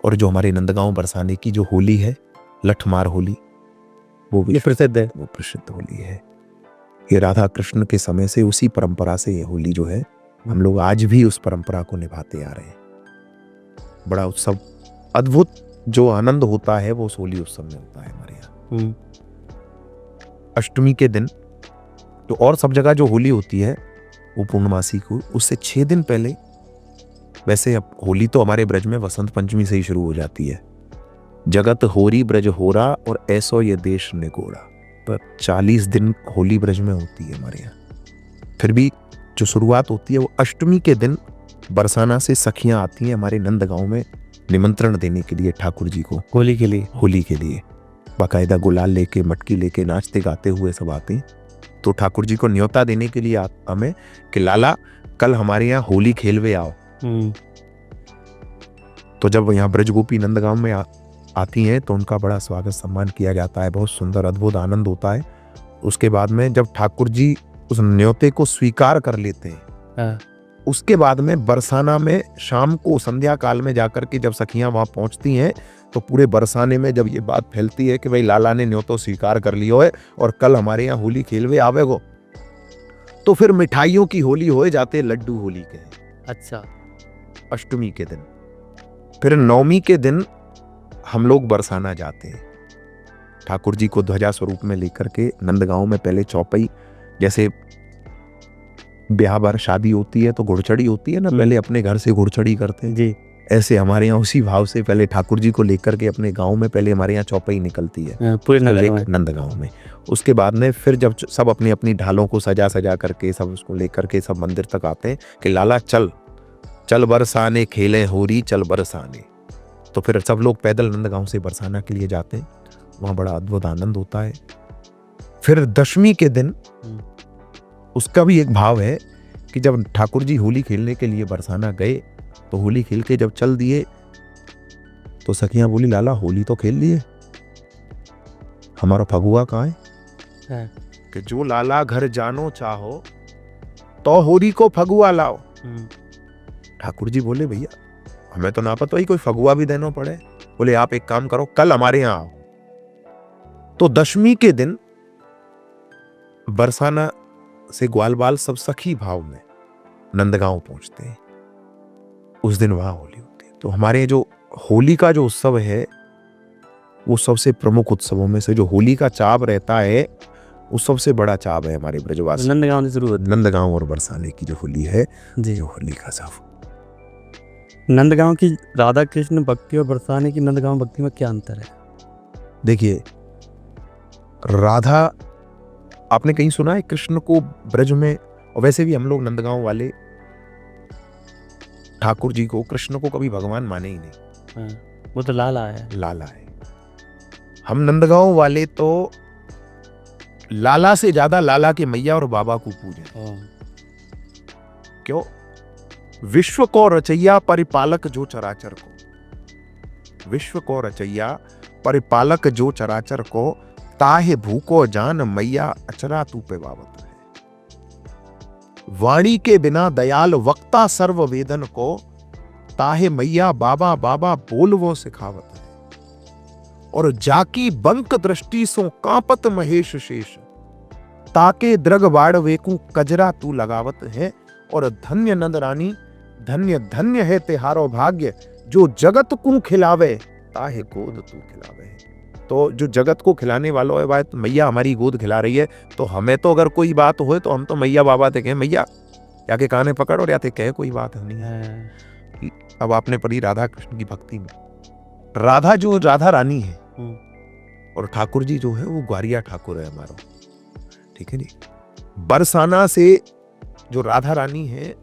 और जो हमारे नंदगांव बरसाने की जो होली है, लठमार होली, वो भी प्रसिद्ध है, वो प्रसिद्ध होली है। ये राधा कृष्ण के समय से उसी परंपरा से ये होली जो है, हम लोग आज भी उस परंपरा को निभाते आ रहे हैं। बड़ा उत्सव, अद्भुत जो आनंद होता है वो उस होली उत्सव में होता है हमारे यहाँ। अष्टमी के दिन तो और सब जगह जो होली होती है वो पूर्णमासी को, उससे 6 दिन पहले, वैसे अब होली तो हमारे ब्रज में वसंत पंचमी से ही शुरू हो जाती है। जगत होरी ब्रज होरा और ऐसो ये देश निगोरा, पर 40 दिन होली ब्रज में होती है हमारे यहाँ। फिर भी जो शुरुआत होती है वो अष्टमी के दिन बरसाना से सखियां आती हैं हमारे नंदगांव में निमंत्रण देने के लिए ठाकुर जी को, होली के लिए बाकायदा गुलाल लेके, मटकी लेके, नाचते गाते हुए सब आते हैं। तो ठाकुर जी को न्योता देने के लिए हमें कि लाला कल हमारे यहाँ होली खेलवे आओ। तो जब यहाँ ब्रजगोपी नंदगांव में आती हैं तो उनका बड़ा स्वागत सम्मान किया जाता है, बहुत सुंदर अद्भुत आनंद होता है। उसके बाद में जब ठाकुर जी उस न्योते को स्वीकार कर लेते हैं, उसके बाद में बरसाना में शाम को संध्या काल में जाकर के जब सखियां वहां पहुंचती हैं तो पूरे बरसाने में जब ये बात फैलती है कि भाई लाला ने न्योतो स्वीकार कर लियो है और कल हमारे यहाँ होली खेलवे आवेगो, तो फिर मिठाइयों की होली हो जाते लड्डू होली के। अच्छा, अष्टमी के दिन। फिर नवमी के दिन हम लोग बरसाना जाते हैं, ठाकुर जी को ध्वजा स्वरूप में लेकर के नंदगांव में पहले चौपाई, जैसे ब्याह बार शादी होती है तो घुड़चड़ी होती है ना, पहले अपने घर से घुड़चड़ी करते हैं जी, ऐसे हमारे यहाँ उसी भाव से पहले ठाकुर जी को लेकर के अपने गांव में पहले हमारे यहाँ चौपाई निकलती है पूरे नंदगांव में। उसके बाद में फिर जब सब अपनी अपनी ढालों को सजा सजा करके सब उसको लेकर के सब मंदिर तक आते हैं कि लाला चल चल बरसाने खेले होरी चल बरसाने, तो फिर सब लोग पैदल नंदगांव से बरसाना के लिए जाते हैं, वहाँ बड़ा अद्भुत आनंद होता है। फिर दशमी के दिन उसका भी एक भाव है कि जब ठाकुर जी होली खेलने के लिए बरसाना गए तो होली खेल के जब चल दिए तो सखियां बोली लाला होली तो खेल लिए, हमारा फगुआ कहाँ है? कि जो लाला घर जानो चाहो तो होली को फगुआ लाओ। ठाकुर जी बोले भैया हमें तो ना पता ही कोई फगुआ भी देना पड़े। बोले आप एक काम करो, कल हमारे यहाँ आओ। तो दशमी के दिन बरसाना से ग्वाल बाल सब सखी भाव में नंदगांव पहुंचते हैं, उस दिन वहां होली होती है। तो हमारे जो होली का जो उत्सव है वो सबसे प्रमुख उत्सवों में से, जो होली का चाव रहता है वो सबसे बड़ा चाव है हमारे ब्रजवासी नंदगांव से जरूर, नंदगांव और बरसाने की जो होली है जी, जो होली का चाव। नंदगांव की राधा कृष्ण भक्ति और बरसाने की नंदगांव भक्ति में क्या अंतर है? देखिए, राधा आपने कहीं सुना है कृष्ण को ब्रज में, और वैसे भी हम लोग नंदगांव वाले ठाकुर जी को, कृष्ण को कभी भगवान माने ही नहीं। वो तो लाला है, लाला है। हम नंदगांव वाले तो लाला से ज्यादा लाला के मैया और बाबा को पूजे। क्यों? विश्व को रचैया परिपालक जो चराचर को, विश्व को रचैया परिपालक जो चराचर को, ताहे भूको जान मैया अचरा तू पे बावत है। वाणी के बिना दयाल वक्ता सर्व वेदन को, ताहे मैया बाबा बाबा बोल वो सिखावत है। और जाकी बंक दृष्टि सो कांपत महेश शेष, ताके द्रग बाड़ वेकू कजरा तू लगावत है। और धन्य नंद रानी, धन्य धन्य है तेहारो भाग्य, जो जगत को खिलावे ताहे गोद तू खिलावे। तो जो जगत को खिलाने वालों है भाई, तो मैया हमारी गोद खिला रही है। तो हमें तो अगर कोई बात हो तो हम तो मैया बाबा ते कहें मैया, या के काने पकड़ और या ते कहे कोई बात नहीं है। अब आपने पढ़ी राधा कृष्ण की भक्ति में, राधा जो राधा रानी है और ठाकुर जी जो है वो ग्वारिया ठाकुर है हमारा, ठीक है जी। बरसाना से जो राधा रानी है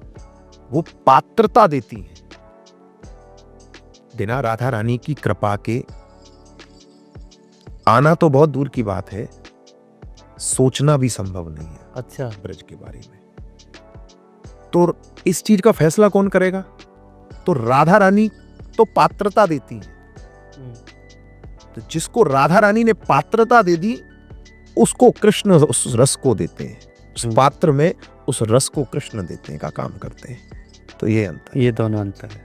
वो पात्रता देती है, बिना राधा रानी की कृपा के आना तो बहुत दूर की बात है, सोचना भी संभव नहीं है। अच्छा, ब्रज के बारे में तो इस चीज का फैसला कौन करेगा? तो राधा रानी तो पात्रता देती है, तो जिसको राधा रानी ने पात्रता दे दी उसको कृष्ण उस रस को देते हैं, उस पात्र में उस रस को कृष्ण देते हैं का काम करते हैं। तो ये अंतर, ये दोनों अंतर है।